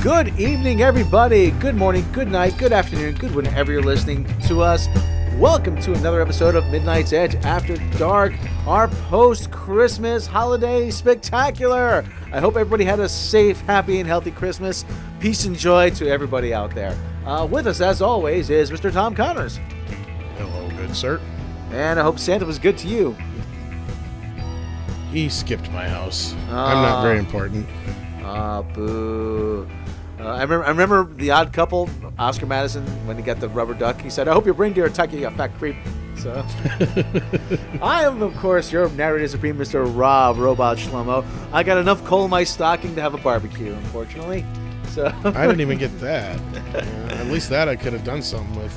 Good evening, everybody. Good morning, good night, good afternoon, good whenever you're listening to us. Welcome to another episode of Midnight's Edge After Dark, our post-Christmas holiday spectacular. I hope everybody had a safe, happy, and healthy Christmas. Peace and joy to everybody out there. With us, as always, is Mr. Tom Connors. Hello, good sir. And I hope Santa was good to you. He skipped my house. I'm not very important. Boo. I remember The Odd Couple, Oscar Madison, when he got the rubber duck. He said, "I hope your reindeer attack you, you fat creep." So, I am, of course, your narrator supreme, Mr. Robb, Robot Shlomo. I got enough coal in my stocking to have a barbecue, unfortunately. So I didn't even get that. At least that I could have done something with,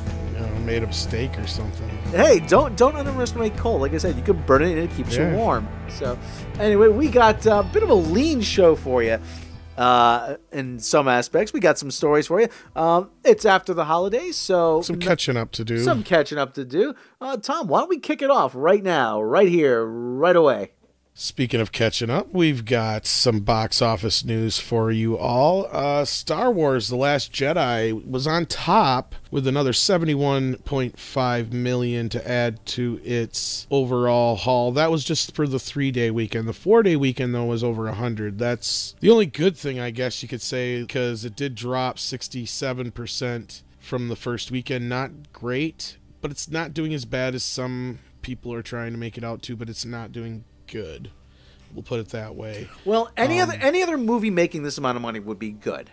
made up steak or something. Hey, don't underestimate coal. Like I said, you can burn it and it keeps you warm. So, anyway, we got a bit of a lean show for you. In some aspects, we got some stories for you. It's after the holidays, so some catching up to do. Tom, why don't we kick it off right now, right here, right away? Speaking of catching up, we've got some box office news for you all. Star Wars: The Last Jedi was on top with another $71.5 million to add to its overall haul. That was just for the 3-day weekend. The 4-day weekend, though, was over 100. That's the only good thing, I guess you could say, because it did drop 67% from the first weekend. Not great, but it's not doing as bad as some people are trying to make it out to, but it's not doing good. We'll put it that way. Well, any other movie making this amount of money would be good.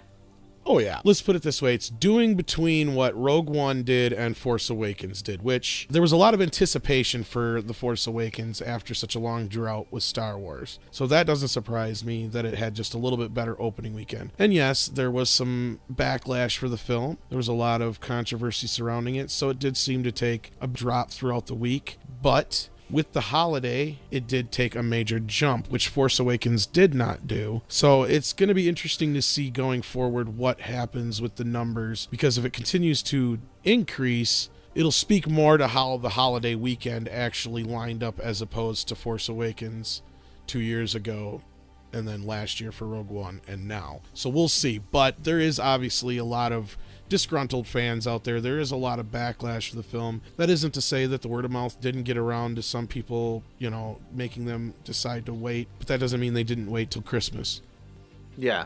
Oh, yeah. Let's put it this way. It's doing between what Rogue One did and Force Awakens did, which there was a lot of anticipation for The Force Awakens after such a long drought with Star Wars. So that doesn't surprise me that it had just a little bit better opening weekend. And yes, there was some backlash for the film. There was a lot of controversy surrounding it, so it did seem to take a drop throughout the week. But with the holiday, it did take a major jump, which Force Awakens did not do. So it's going to be interesting to see going forward what happens with the numbers, because if it continues to increase, it'll speak more to how the holiday weekend actually lined up as opposed to Force Awakens 2 years ago, and then last year for Rogue One, and now. So we'll see. But there is obviously a lot of disgruntled fans out there. There is a lot of backlash for the film. That isn't to say that the word of mouth didn't get around to some people, making them decide to wait, but that doesn't mean they didn't wait till Christmas. Yeah.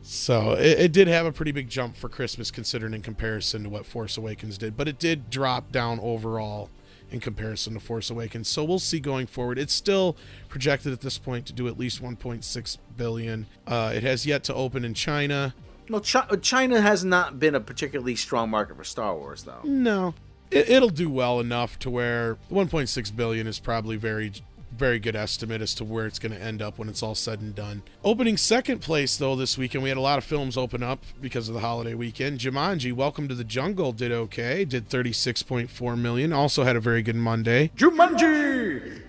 So it did have a pretty big jump for Christmas considering in comparison to what Force Awakens did, but it did drop down overall in comparison to Force Awakens. So we'll see going forward. It's still projected at this point to do at least $1.6 billion. It has yet to open in China. Well, China has not been a particularly strong market for Star Wars, though. No. It'll do well enough to where $1.6 billion is probably very, very good estimate as to where it's going to end up when it's all said and done. Opening second place, though, this weekend, we had a lot of films open up because of the holiday weekend. Jumanji, Welcome to the Jungle did okay. Did $36.4 million. Also had a very good Monday. Jumanji!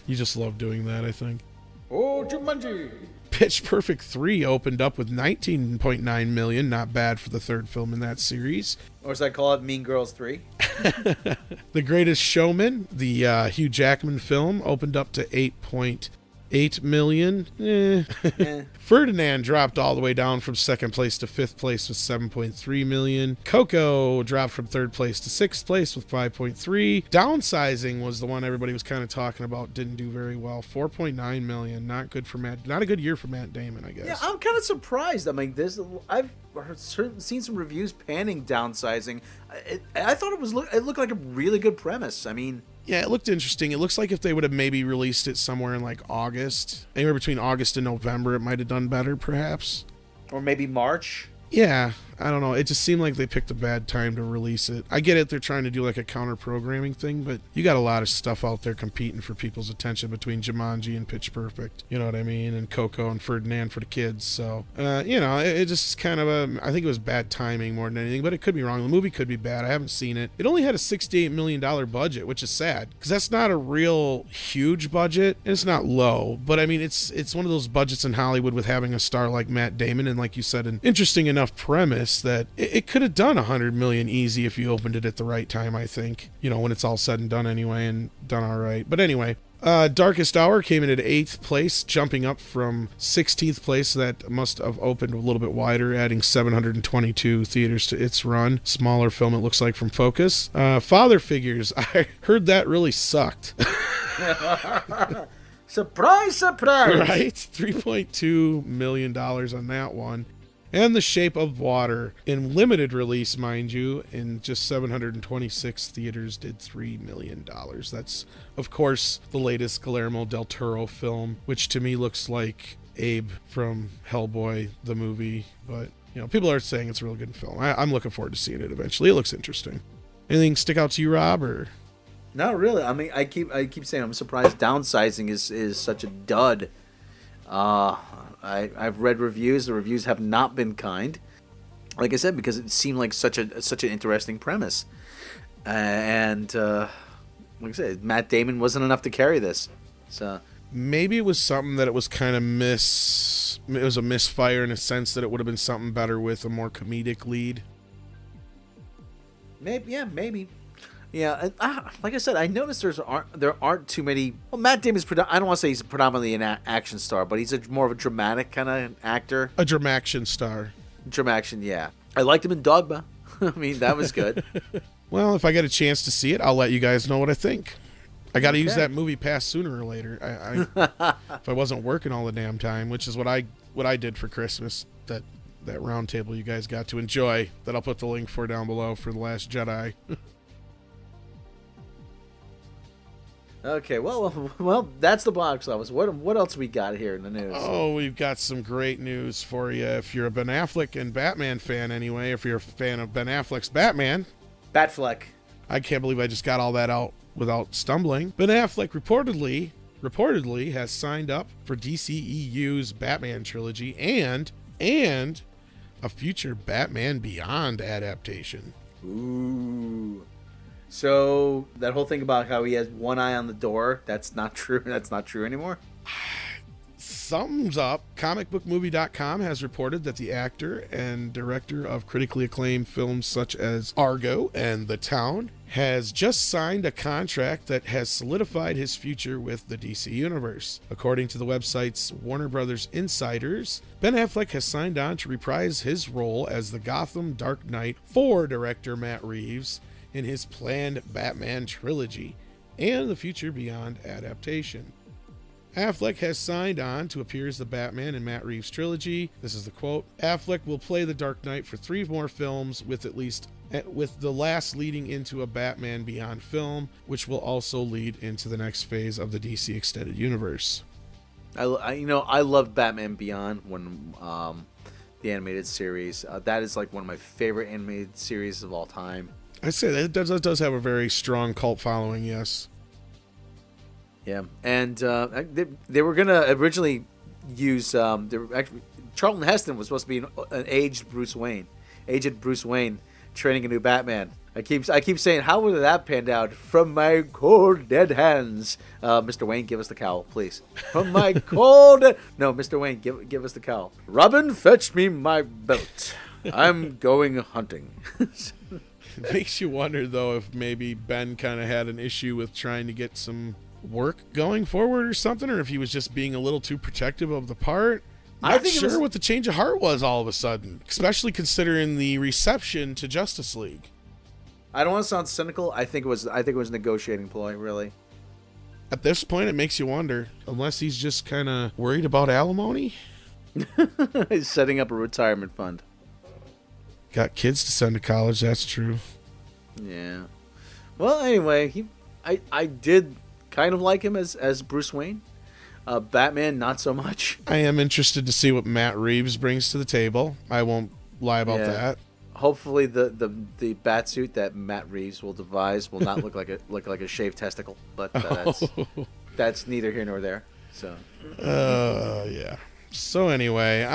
You just love doing that, I think. Oh, Jumanji! Pitch Perfect 3 opened up with $19.9 million. Not bad for the third film in that series. Or as I call it, Mean Girls 3. The Greatest Showman, the Hugh Jackman film, opened up to $8.8 million. Ferdinand dropped all the way down from second place to fifth place with $7.3 million. Coco dropped from third place to sixth place with $5.3. Downsizing was the one everybody was kind of talking about. Didn't do very well. $4.9 million. Not good for Matt. Not a good year for Matt Damon, I guess. Yeah, I'm kind of surprised. I mean, I've seen some reviews panning Downsizing. I thought it looked like a really good premise. I mean, yeah, it looked interesting. It looks like if they would have maybe released it somewhere in like August, anywhere between August and November, it might have done better, perhaps. Or maybe March. Yeah, I don't know. It just seemed like they picked a bad time to release it. I get it. They're trying to do like a counter-programming thing, but you got a lot of stuff out there competing for people's attention between Jumanji and Pitch Perfect. You know what I mean? And Coco and Ferdinand for the kids. So, it just kind of I think it was bad timing more than anything, but it could be wrong. The movie could be bad. I haven't seen it. It only had a $68 million budget, which is sad because that's not a real huge budget. And it's not low, but I mean, it's one of those budgets in Hollywood with having a star like Matt Damon and, like you said, an interesting enough premise that it could have done $100 million easy if you opened it at the right time, I think, when it's all said and done anyway, and done all right. But anyway, Darkest Hour came in at 8th place, jumping up from 16th place. That must have opened a little bit wider, adding 722 theaters to its run. Smaller film, it looks like, from Focus. Father Figures, I heard that really sucked. Surprise, surprise! Right? $3.2 million on that one. And The Shape of Water, in limited release, mind you, in just 726 theaters, did $3 million. That's, of course, the latest Guillermo del Toro film, which to me looks like Abe from Hellboy, the movie. But, people are saying it's a real good film. I'm looking forward to seeing it eventually. It looks interesting. Anything stick out to you, Rob, or... Not really. I mean, I keep saying I'm surprised Downsizing is such a dud. I've read reviews. The reviews have not been kind. Like I said, because it seemed like such an interesting premise, and like I said, Matt Damon wasn't enough to carry this. So maybe it was something that it was kind of It was a misfire in a sense that it would have been something better with a more comedic lead. Maybe. Yeah, like I said, I noticed there aren't too many. Well, Matt Damon's I don't want to say he's predominantly an action star, but he's more of a dramatic kind of actor. A dramaction star. Dramaction, yeah. I liked him in Dogma. I mean, that was good. Well, if I get a chance to see it, I'll let you guys know what I think. I got to use that movie pass sooner or later. If I wasn't working all the damn time, which is what I did for Christmas. That round table you guys got to enjoy. That I'll put the link for down below for The Last Jedi. Okay, well, that's the box office. What else we got here in the news? Oh, we've got some great news for you. If you're a Ben Affleck and Batman fan anyway, if you're a fan of Ben Affleck's Batman. Batfleck. I can't believe I just got all that out without stumbling. Ben Affleck reportedly has signed up for DCEU's Batman trilogy and a future Batman Beyond adaptation. Ooh. So that whole thing about how he has one eye on the door, that's not true. That's not true anymore. Thumbs up. Comicbookmovie.com has reported that the actor and director of critically acclaimed films such as Argo and The Town has just signed a contract that has solidified his future with the DC Universe. According to the website's Warner Brothers Insiders, Ben Affleck has signed on to reprise his role as the Gotham Dark Knight for director Matt Reeves in his planned Batman trilogy and the future Beyond adaptation. Affleck has signed on to appear as the Batman in Matt Reeves' trilogy. This is the quote. Affleck will play the Dark Knight for 3 more films, with the last leading into a Batman Beyond film, which will also lead into the next phase of the DC Extended Universe. I loved Batman Beyond when the animated series. That is like one of my favorite animated series of all time. I'd say that it does have a very strong cult following, yes. Yeah, and they were going to originally use... Charlton Heston was supposed to be an aged Bruce Wayne training a new Batman. I keep saying, how would that pan out? From my cold, dead hands. Mr. Wayne, give us the cowl, please. From my cold... No, Mr. Wayne, give us the cowl. Robin, fetch me my belt. I'm going hunting. It makes you wonder, though, if maybe Ben kind of had an issue with trying to get some work going forward or something, or if he was just being a little too protective of the part. I think sure what the change of heart was all of a sudden, especially considering the reception to Justice League. I don't want to sound cynical. I think it was a negotiating ploy, really. At this point, it makes you wonder, unless he's just kind of worried about alimony. He's setting up a retirement fund. Got kids to send to college, that's true. Yeah. Well, anyway, I did kind of like him as Bruce Wayne. Batman, not so much. I am interested to see what Matt Reeves brings to the table. I won't lie about that. Hopefully, the batsuit that Matt Reeves will devise will not look like a shaved testicle, but that's neither here nor there. So. Yeah. So anyway,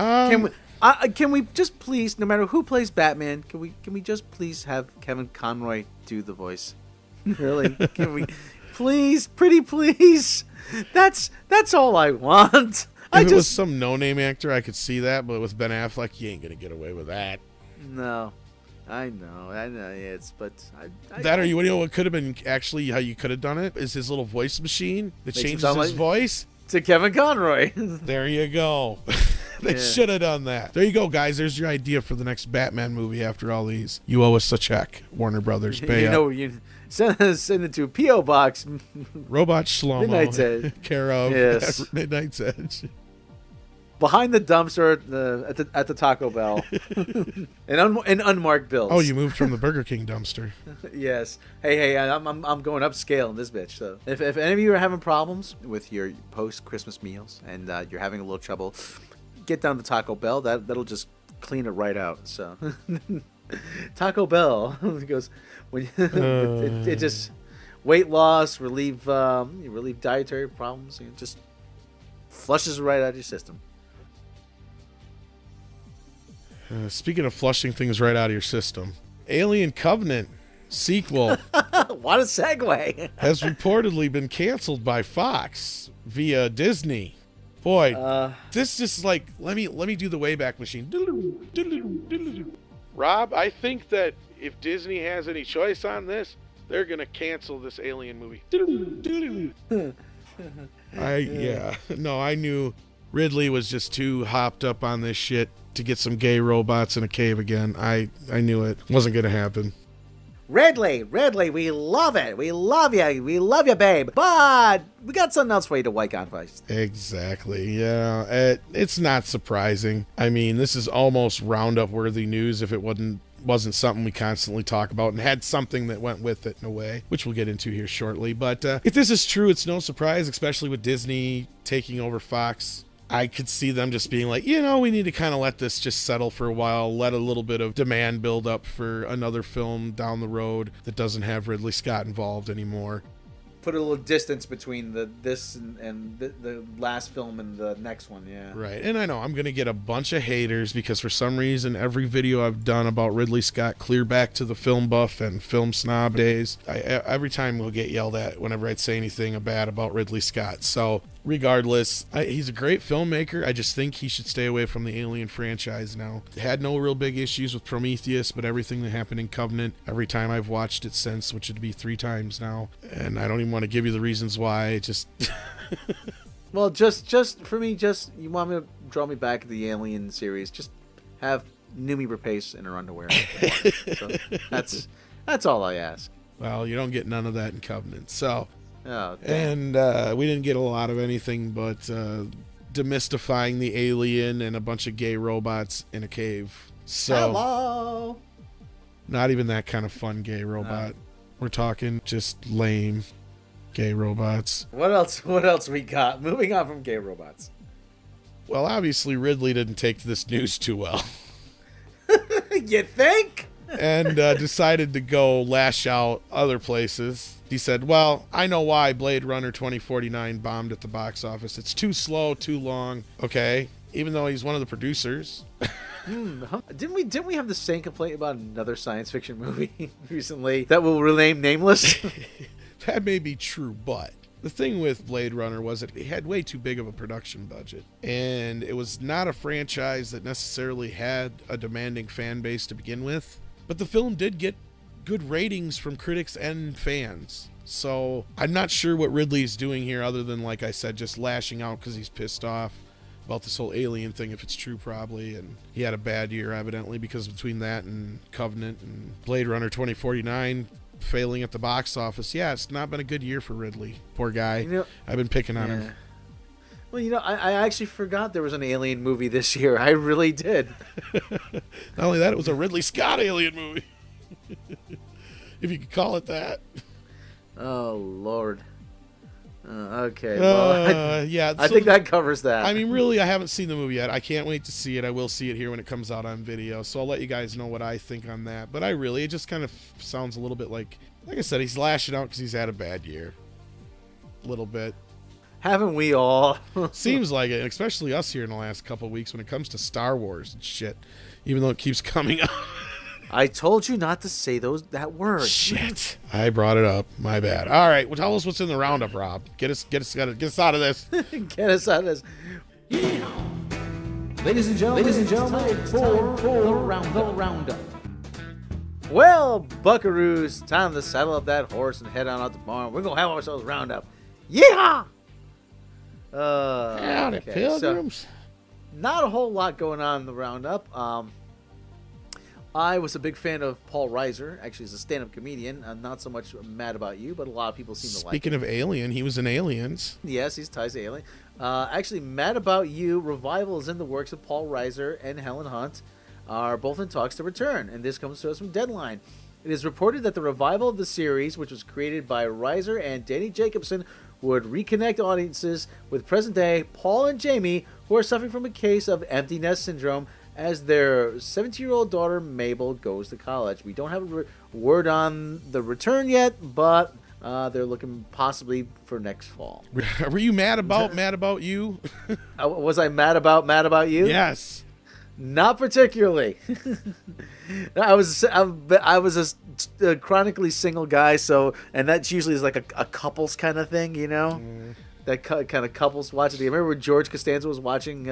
can we just please, no matter who plays Batman, can we just please have Kevin Conroy do the voice? Really? Can we please, pretty please? That's all I want. If it was some no-name actor, I could see that, but with Ben Affleck, you ain't gonna get away with that. No. I know, it's, but that, or you know what could have been actually how you could have done it is his little voice machine that changes his voice to Kevin Conroy. There you go. They should have done that. There you go, guys. There's your idea for the next Batman movie. After all these, you owe us a check, Warner Brothers. Pay up. You send it to P.O. Box. Robot Shlomo. Midnight's Edge. Care of Midnight's Edge. Behind the dumpster at the Taco Bell. An unmarked bills. Oh, you moved from the Burger King dumpster. Yes. Hey, I'm going upscale in this bitch. So if any of you are having problems with your post-Christmas meals and you're having a little trouble, get down to Taco Bell. That'll just clean it right out. So Taco Bell goes when it just weight loss, relieve dietary problems. It just flushes right out of your system. Speaking of flushing things right out of your system, Alien Covenant sequel what a segue has reportedly been canceled by Fox via Disney. Boy, this just like let me do the Wayback Machine. Rob, I think that if Disney has any choice on this, they're gonna cancel this Alien movie. I knew Ridley was just too hopped up on this shit to get some gay robots in a cave again. I knew it wasn't gonna happen. Ridley, we love it. We love you, babe. But we got something else for you to wake on first. Exactly. Yeah, it's not surprising. I mean, this is almost roundup-worthy news if it wasn't something we constantly talk about and had something that went with it in a way, which we'll get into here shortly. But if this is true, it's no surprise, especially with Disney taking over Fox. I could see them just being like, we need to kind of let this just settle for a while, let a little bit of demand build up for another film down the road that doesn't have Ridley Scott involved anymore. Put a little distance between this and the last film and the next one, yeah. Right, and I know I'm going to get a bunch of haters because for some reason every video I've done about Ridley Scott, clear back to the film buff and film snob days, every time we'll get yelled at whenever I'd say anything bad about Ridley Scott. So regardless, he's a great filmmaker. I just think he should stay away from the Alien franchise now. Had no real big issues with Prometheus, but everything that happened in Covenant, every time I've watched it since, which would be 3 times now, and I don't even want to give you the reasons why. Just well, just for me, you want me to draw me back to the Alien series, just have Numi Rapace in her underwear. So that's all I ask. Well, you don't get none of that in Covenant, so. Oh, and we didn't get a lot of anything but demystifying the alien and a bunch of gay robots in a cave. So, hello. Not even that kind of fun gay robot. We're talking just lame gay robots. What else we got? Moving on from gay robots. Well, obviously Ridley didn't take this news too well. You think? And decided to go lash out other places. He said, well, I know why Bladerunner 2049 bombed at the box office. It's too slow, too long. Okay, even though he's one of the producers. Didn't we have the same complaint about another science fiction movie recently that will remain nameless? That may be true, but the thing with Blade Runner was that it had way too big of a production budget. And it was not a franchise that necessarily had a demanding fan base to begin with. But the film did get good ratings from critics and fans. So I'm not sure what Ridley's doing here other than, like I said, just lashing out because he's pissed off about this whole alien thing, if it's true, probably. And he had a bad year, evidently, because between that and Covenant and Blade Runner 2049 failing at the box office, yeah, it's not been a good year for Ridley. Poor guy. I've been picking on him. Well, I actually forgot there was an alien movie this year. I really did. Not only that, it was a Ridley Scott alien movie. If you could call it that. Oh, Lord. Okay. Well, yeah. I think that covers that. I mean, really, I haven't seen the movie yet. I can't wait to see it. I will see it here when it comes out on video. So I'll let you guys know what I think on that. But it just kind of sounds a little bit like I said, he's lashing out because he's had a bad year. A little bit. Haven't we all? Seems like it, especially us here in the last couple of weeks when it comes to Star Wars and shit. Even though it keeps coming up. I told you not to say that word. Shit. I brought it up. My bad. All right. Well, tell us what's in the roundup, Rob. Get us out of this. Get us out of this. Ladies and gentlemen, for the roundup. Well, buckaroos, time to saddle up that horse and head on out the barn. We're going to have ourselves a roundup. Yeehaw! Howdy, pilgrims. So, not a whole lot going on in the roundup. I was a big fan of Paul Reiser. Actually, he's a stand-up comedian. I'm not so much Mad About You, but a lot of people seem to like him. Speaking of Alien, he was in Aliens. Yes, he's ties to Alien. Actually, Mad About You revival is in the works of Paul Reiser and Helen Hunt are both in talks to return, and this comes to us from Deadline. It is reported that the revival of the series, which was created by Reiser and Danny Jacobson, would reconnect audiences with present-day Paul and Jamie, who are suffering from a case of empty nest syndrome as their 17-year-old daughter Mabel goes to college. We don't have a word on the return yet, but they're looking possibly for next fall. Were you mad about you? Was I mad about you? Yes. Not particularly. I was a chronically single guy, so, and that's usually is like a couples kind of thing, you know, that kind of couples watching. I remember when George Costanza was watching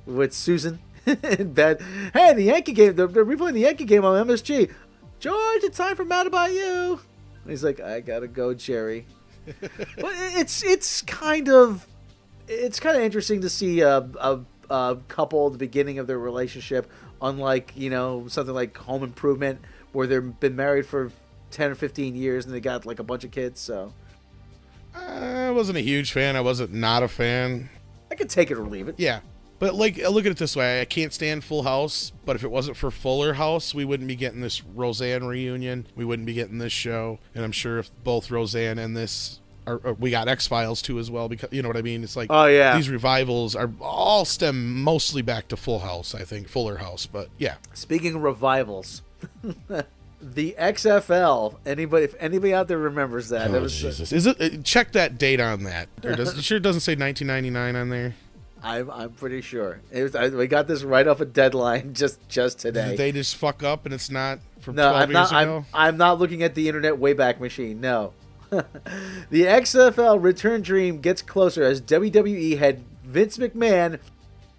with Susan in bed. Hey, the Yankee game, they're replaying the Yankee game on MSG. George, it's time for Mad About You. And he's like, I gotta go, Jerry. But it's kind of interesting to see a couple at the beginning of their relationship, unlike, you know, something like Home Improvement, where they've been married for 10 or 15 years and they got like a bunch of kids. So I wasn't a huge fan. I wasn't not a fan. I could take it or leave it. Yeah, but like, look at it this way: I can't stand Full House, but if it wasn't for Fuller House, we wouldn't be getting this Roseanne reunion. We wouldn't be getting this show. And I'm sure if both Roseanne and this, or we got X-Files too as well, because you know what I mean. It's like, oh yeah, these revivals are all stem mostly back to Full House, I think, Fuller House. But yeah. Speaking of revivals, the XFL. If anybody out there remembers that, oh, Jesus. Is it? Check that date on that. Or it sure doesn't say 1999 on there. I'm pretty sure we got this right off a Deadline just today. Did they just fuck up and it's not from 12 years ago? I'm not looking at the Internet Wayback Machine. No. The XFL return dream gets closer as WWE head Vince McMahon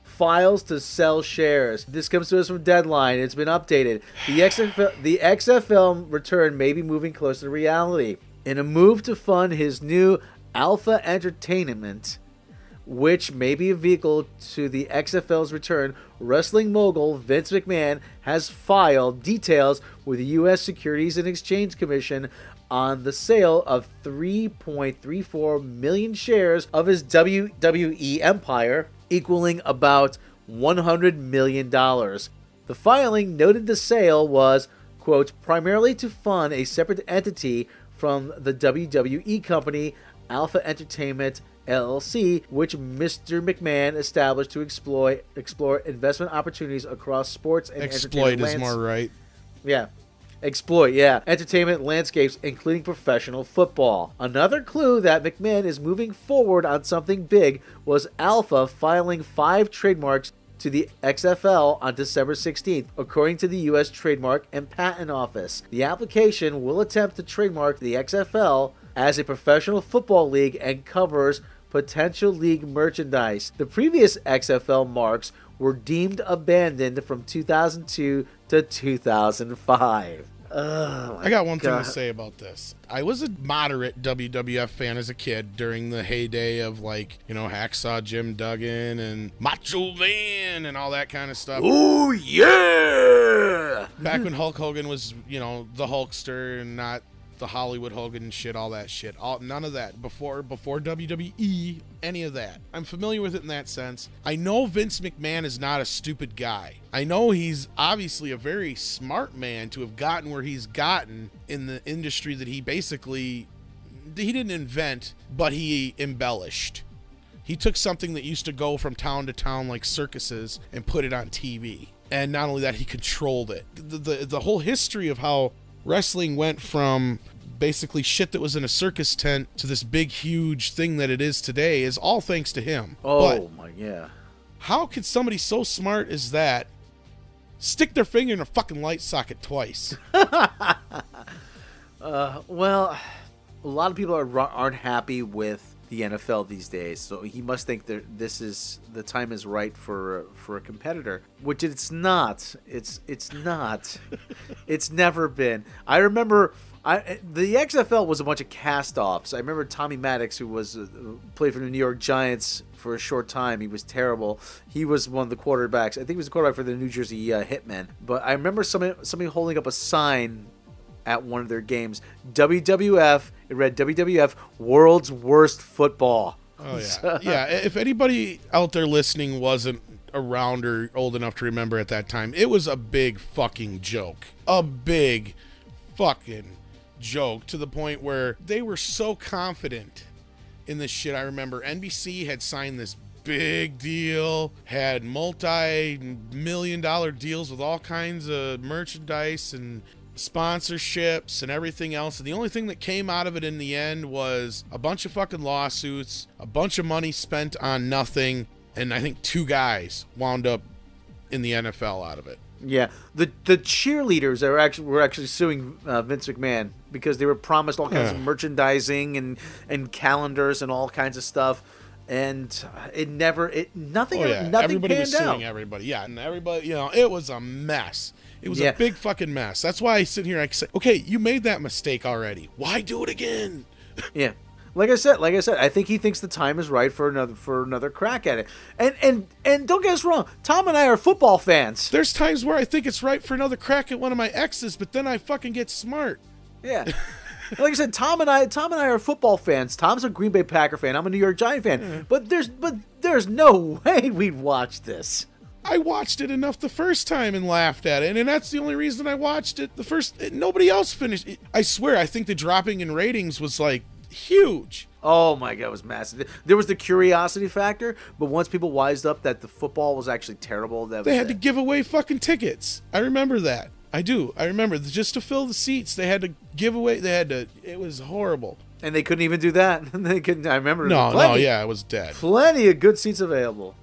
files to sell shares. This comes to us from Deadline. It's been updated. The XFL return may be moving closer to reality. In a move to fund his new Alpha Entertainment, which may be a vehicle to the XFL's return, wrestling mogul Vince McMahon has filed details with the U.S. Securities and Exchange Commission on the sale of 3.34 million shares of his WWE empire, equaling about $100 million. The filing noted the sale was, quote, primarily to fund a separate entity from the WWE company, Alpha Entertainment LLC, which Mr. McMahon established to explore investment opportunities across sports and exploit is more right. Yeah. Exploit, yeah. Entertainment landscapes, including professional football. Another clue that McMahon is moving forward on something big was Alpha filing 5 trademarks to the XFL on December 16th, according to the U.S. Trademark and Patent Office. The application will attempt to trademark the XFL as a professional football league and covers potential league merchandise. The previous XFL marks were deemed abandoned from 2002 to 2005. I got one thing to say about this. I was a moderate WWF fan as a kid during the heyday of, like, you know, Hacksaw Jim Duggan and Macho Man and all that kind of stuff. Oh, yeah! Back when Hulk Hogan was, you know, the Hulkster and not the Hollywood Hogan and shit, all that shit. None of that. Before WWE, any of that. I'm familiar with it in that sense. I know Vince McMahon is not a stupid guy. I know he's obviously a very smart man to have gotten where he's gotten in the industry that he didn't invent, but he embellished. He took something that used to go from town to town like circuses and put it on TV. And not only that, he controlled it. The whole history of how wrestling went from basically shit that was in a circus tent to this big, huge thing that it is today is all thanks to him. Oh, yeah. How could somebody so smart as that stick their finger in a fucking light socket twice? Well, a lot of people aren't happy with the NFL these days. So he must think that the time is right for a competitor, which it's not. It's not. It's never been. I remember the XFL was a bunch of cast-offs. I remember Tommy Maddox, who was played for the New York Giants for a short time. He was terrible. He was one of the quarterbacks. I think he was the quarterback for the New Jersey Hitmen. But I remember somebody holding up a sign at one of their games. WWF. It read WWF, World's Worst Football. Oh, yeah. Yeah, if anybody out there listening wasn't around or old enough to remember at that time, it was a big fucking joke. A big fucking joke, to the point where they were so confident in this shit. I remember NBC had signed this big deal, had multi-million-dollar deals with all kinds of merchandise and sponsorships and everything else, and the only thing that came out of it in the end was a bunch of fucking lawsuits, a bunch of money spent on nothing, and I think 2 guys wound up in the NFL out of it. Yeah, the cheerleaders were actually suing Vince McMahon because they were promised all kinds of merchandising and calendars and all kinds of stuff, and nothing everybody was panned out. Suing everybody. Yeah, and everybody, it was a mess. It was a big fucking mess. That's why I sit here and I say, okay, you made that mistake already. Why do it again? Yeah. Like I said, I think he thinks the time is right for another crack at it. And don't get us wrong, Tom and I are football fans. There's times where I think it's right for another crack at one of my exes, but then I fucking get smart. Yeah. Like I said, Tom and I are football fans. Tom's a Green Bay Packer fan. I'm a New York Giant fan. Yeah. But there's no way we'd watch this. I watched it enough the first time and laughed at it, and that's the only reason I watched it. Nobody else finished it. I swear, I think the dropping in ratings was like huge. Oh my God, it was massive. There was the curiosity factor, but once people wised up that the football was actually terrible, they had to give away fucking tickets. I remember that. I do. I remember just to fill the seats, they had to give away. It was horrible. And they couldn't even do that. They couldn't. I remember. It was dead. Plenty of good seats available.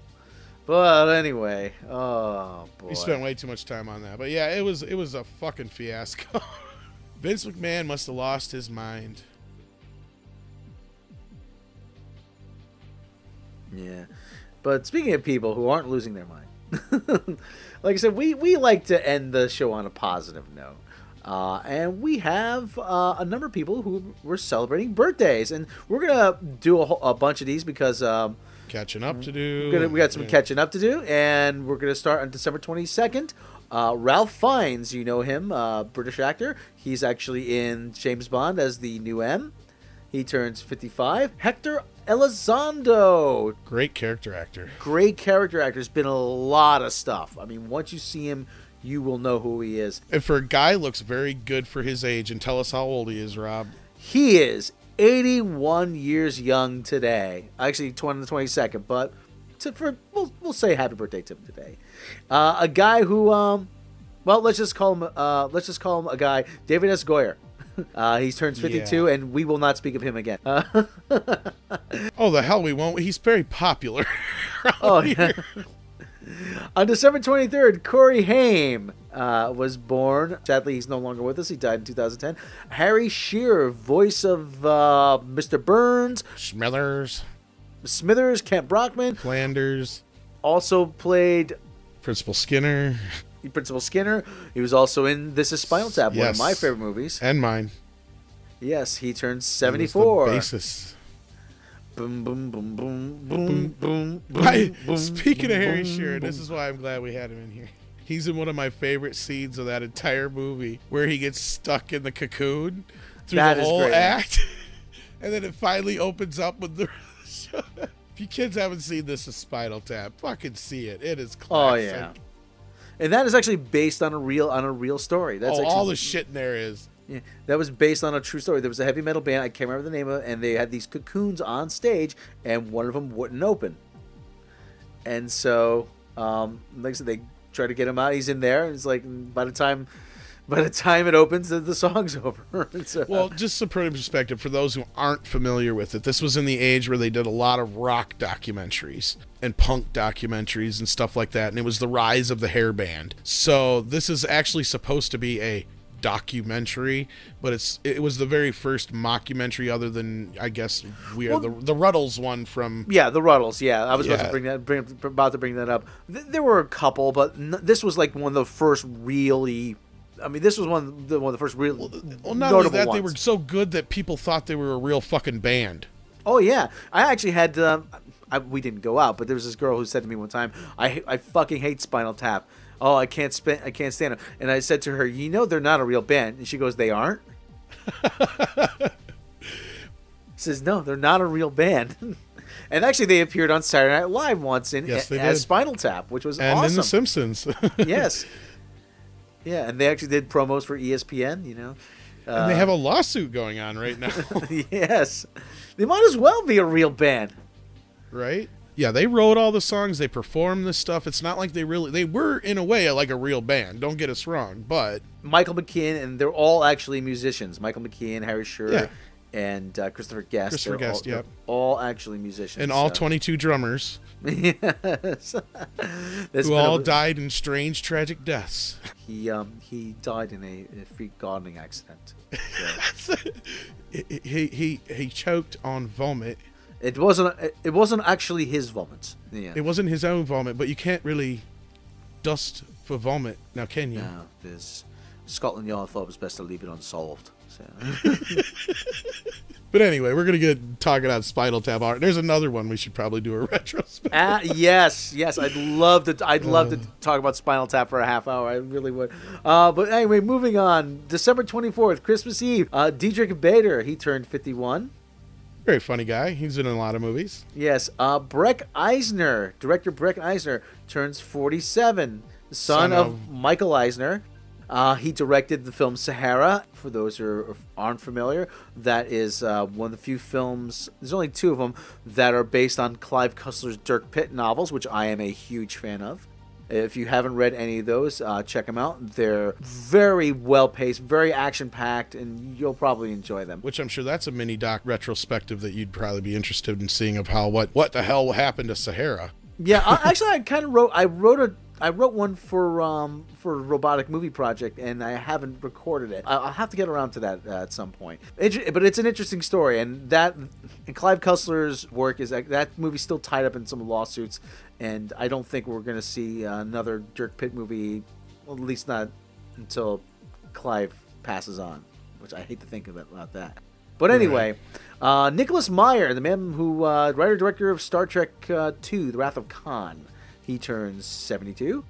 But anyway, oh boy. We spent way too much time on that. But yeah, it was a fucking fiasco. Vince McMahon must have lost his mind. Yeah. But speaking of people who aren't losing their mind, like I said, we like to end the show on a positive note. And we have a number of people who were celebrating birthdays. And we're going to do a bunch of these because... catching up to do. We got some catching up to do, and we're going to start on December 22nd. Ralph Fiennes, you know him, British actor. He's actually in James Bond as the new M. He turns 55. Hector Elizondo. Great character actor. Great character actor. There's been a lot of stuff. I mean, once you see him, you will know who he is. And for a guy, looks very good for his age. And tell us how old he is, Rob. He is 81 years young today. Actually, 22nd, but we'll say happy birthday to him today. A guy who, let's just call him a guy, David S. Goyer. He turns 52, and we will not speak of him again. Oh, the hell we won't. He's very popular. Yeah. On December 23rd, Corey Haim was born. Sadly, he's no longer with us. He died in 2010. Harry Shearer, voice of Mr. Burns. Smithers, Kent Brockman. Flanders. Also played... Principal Skinner. He was also in This Is Spinal Tap, one of my favorite movies. And mine. Yes, he turns 74. The basis. Boom, boom, boom, boom, boom, boom, boom. Speaking of Harry Shearer, this is why I'm glad we had him in here. He's in one of my favorite scenes of that entire movie, where he gets stuck in the cocoon through the whole act, and then it finally opens up with the. If you kids haven't seen This Is Spinal Tap, fucking see it. It is classic. Oh yeah, and that is actually based on a real story. That's all the shit in there is. Yeah, that was based on a true story. There was a heavy metal band, I can't remember the name of it, and they had these cocoons on stage, and one of them wouldn't open. And so, like I said, they try to get him out. He's in there, and it's like by the time it opens, the song's over. So, well, just to put in perspective, for those who aren't familiar with it, this was in the age where they did a lot of rock documentaries and punk documentaries and stuff like that, and it was the rise of the hair band. So this is actually supposed to be a documentary, but it was the very first mockumentary, other than I guess the Ruddles one from the Ruddles. Yeah, I was about to bring that up. There were a couple, but this was like one of the first really. I mean, this was one of the first real. Well, not only that, they were so good that people thought they were a real fucking band. Oh yeah, I actually had. We didn't go out, but there was this girl who said to me one time, "I fucking hate Spinal Tap. Oh, I can't stand them." And I said to her, "They're not a real band." And she goes, "They aren't?" Says, "No, they're not a real band." And actually, they appeared on Saturday Night Live once as Spinal Tap, which was awesome. And in The Simpsons. Yes. Yeah, and they actually did promos for ESPN, And they have a lawsuit going on right now. Yes. They might as well be a real band. Right? Yeah, they wrote all the songs. They performed this stuff. It's not like they were, in a way, like a real band. Don't get us wrong, but... Michael McKean, and they're all actually musicians. Michael McKean, Harry Shearer, and Christopher Guest. They're all actually musicians. And all 22 drummers. Yes. Who all died in strange, tragic deaths. He died in a freak gardening accident. So. he choked on vomit. It wasn't actually his vomit. Yeah. It wasn't his own vomit, but you can't really dust for vomit now, can you? No, there's Scotland Yard thought it was best to leave it unsolved. So. But anyway, we're gonna get talking about Spinal Tap art. There's another one we should probably do a retrospective. Yes, I'd love to talk about Spinal Tap for a half hour. I really would. But anyway, moving on. December 24th, Christmas Eve. Diedrich Bader, he turned 51. Very funny guy. He's in a lot of movies. Yes. Director Breck Eisner turns 47. The son of Michael Eisner. He directed the film Sahara. For those who aren't familiar, that is one of the few films, there's only two of them, that are based on Clive Cussler's Dirk Pitt novels, which I am a huge fan of. If you haven't read any of those, check them out. They're very well-paced, very action-packed, and you'll probably enjoy them. Which I'm sure that's a mini-doc retrospective that you'd probably be interested in seeing of how what the hell happened to Sahara. Yeah, actually, I wrote one for a robotic movie project, and I haven't recorded it. I'll have to get around to that at some point. But it's an interesting story, and Clive Cussler's work is that movie's still tied up in some lawsuits, and I don't think we're going to see another Dirk Pitt movie, well, at least not until Clive passes on, which I hate to think about that. But anyway, right. Nicholas Meyer, the man who writer-director of Star Trek II, The Wrath of Khan, he turns 72.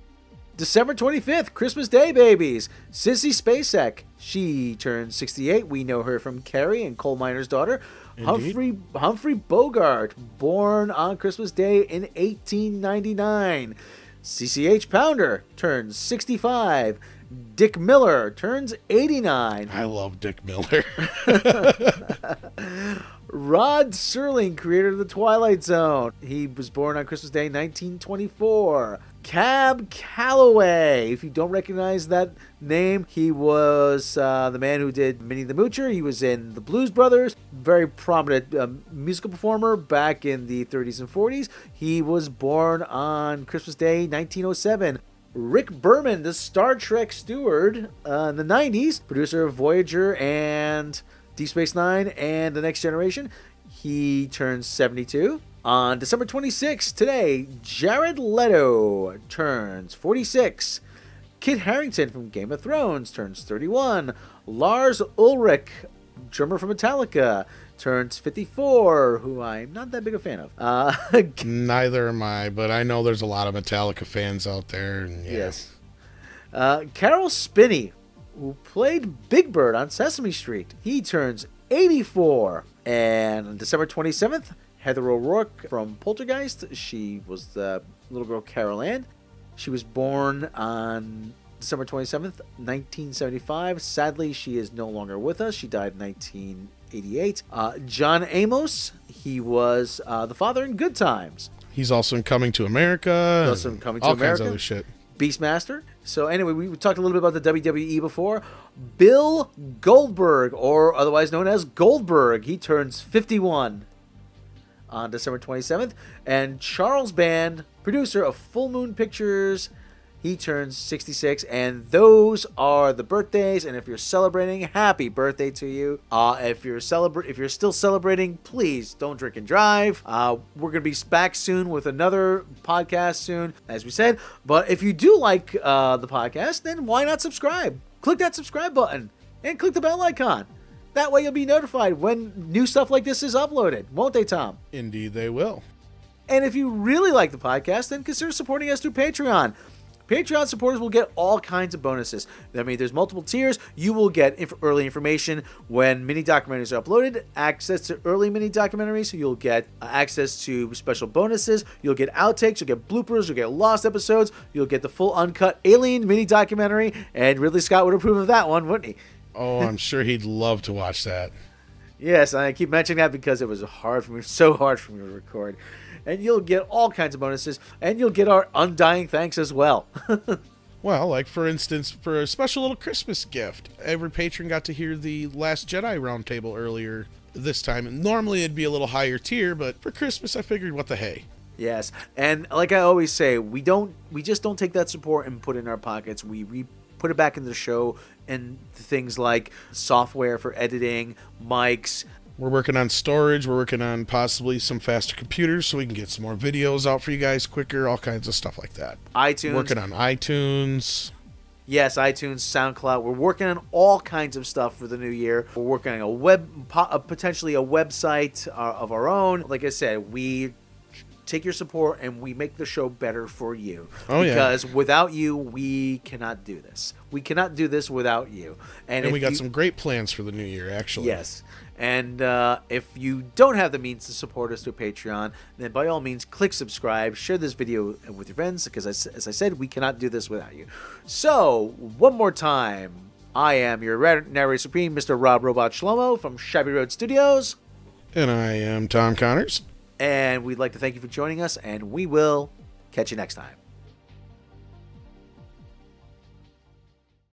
December 25th, Christmas Day, babies. Sissy Spacek, she turns 68. We know her from Carrie and Coal Miner's Daughter. Humphrey Bogart, born on Christmas Day in 1899. CCH Pounder turns 65. Dick Miller turns 89. I love Dick Miller. Rod Serling, creator of The Twilight Zone. He was born on Christmas Day, 1924. Cab Calloway. If you don't recognize that name, he was the man who did Minnie the Moocher. He was in The Blues Brothers. Very prominent musical performer back in the 30s and 40s. He was born on Christmas Day, 1907. Rick Berman, the Star Trek steward in the 90s, producer of Voyager and Deep Space Nine and The Next Generation. He turns 72. On December 26th, today, Jared Leto turns 46. Kit Harington from Game of Thrones turns 31. Lars Ulrich, drummer from Metallica, turns 54, who I'm not that big a fan of. Neither am I, but I know there's a lot of Metallica fans out there. And yeah. Yes. Carol Spinney, who played Big Bird on Sesame Street, he turns 84. And on December 27th, Heather O'Rourke from Poltergeist, she was the little girl Carol Ann. She was born on December 27th, 1975. Sadly, she is no longer with us. She died in 1988. John Amos, he was the father in Good Times. He's also in Coming to America. Also in Coming to all America. Kinds of other shit. Beastmaster. So anyway, we talked a little bit about the WWE before. Bill Goldberg, or otherwise known as Goldberg, he turns 51 on December 27th. And Charles Band, producer of Full Moon Pictures He turns 66, and those are the birthdays. And if you're celebrating, happy birthday to you. If you're still celebrating, please don't drink and drive. We're gonna be back soon with another podcast soon, as we said. But if you do like the podcast, then why not subscribe? Click that subscribe button and click the bell icon. That way you'll be notified when new stuff like this is uploaded, won't they, Tom? Indeed, they will. And if you really like the podcast, then consider supporting us through Patreon. Patreon supporters will get all kinds of bonuses. I mean, there's multiple tiers. You will get early information when mini documentaries are uploaded, access to early mini documentaries. You'll get access to special bonuses. You'll get outtakes. You'll get bloopers. You'll get lost episodes. You'll get the full uncut Alien mini documentary. And Ridley Scott would approve of that one, wouldn't he? Oh, I'm sure he'd love to watch that. Yes, I keep mentioning that because it was so hard for me to record. And you'll get all kinds of bonuses, and you'll get our undying thanks as well. Well, like for instance, for a special little Christmas gift, every patron got to hear the Last Jedi roundtable earlier this time. And normally it'd be a little higher tier, but for Christmas I figured what the hey. Yes, and like I always say, we just don't take that support and put it in our pockets. We put it back in the show and things like software for editing, mics. We're working on storage. We're working on possibly some faster computers so we can get some more videos out for you guys quicker, all kinds of stuff like that. iTunes. Working on iTunes. Yes, iTunes, SoundCloud. We're working on all kinds of stuff for the new year. We're working on potentially a website of our own. Like I said, we take your support and we make the show better for you. Oh, because without you, we cannot do this. We cannot do this without you. And we got some great plans for the new year, actually. Yes. And if you don't have the means to support us through Patreon, then by all means, click subscribe, share this video with your friends, because as I said, we cannot do this without you. So, one more time, I am your narrator supreme, Mr. Rob Robot Shlomo from Shabby Road Studios. And I am Tom Connors. And we'd like to thank you for joining us, and we will catch you next time.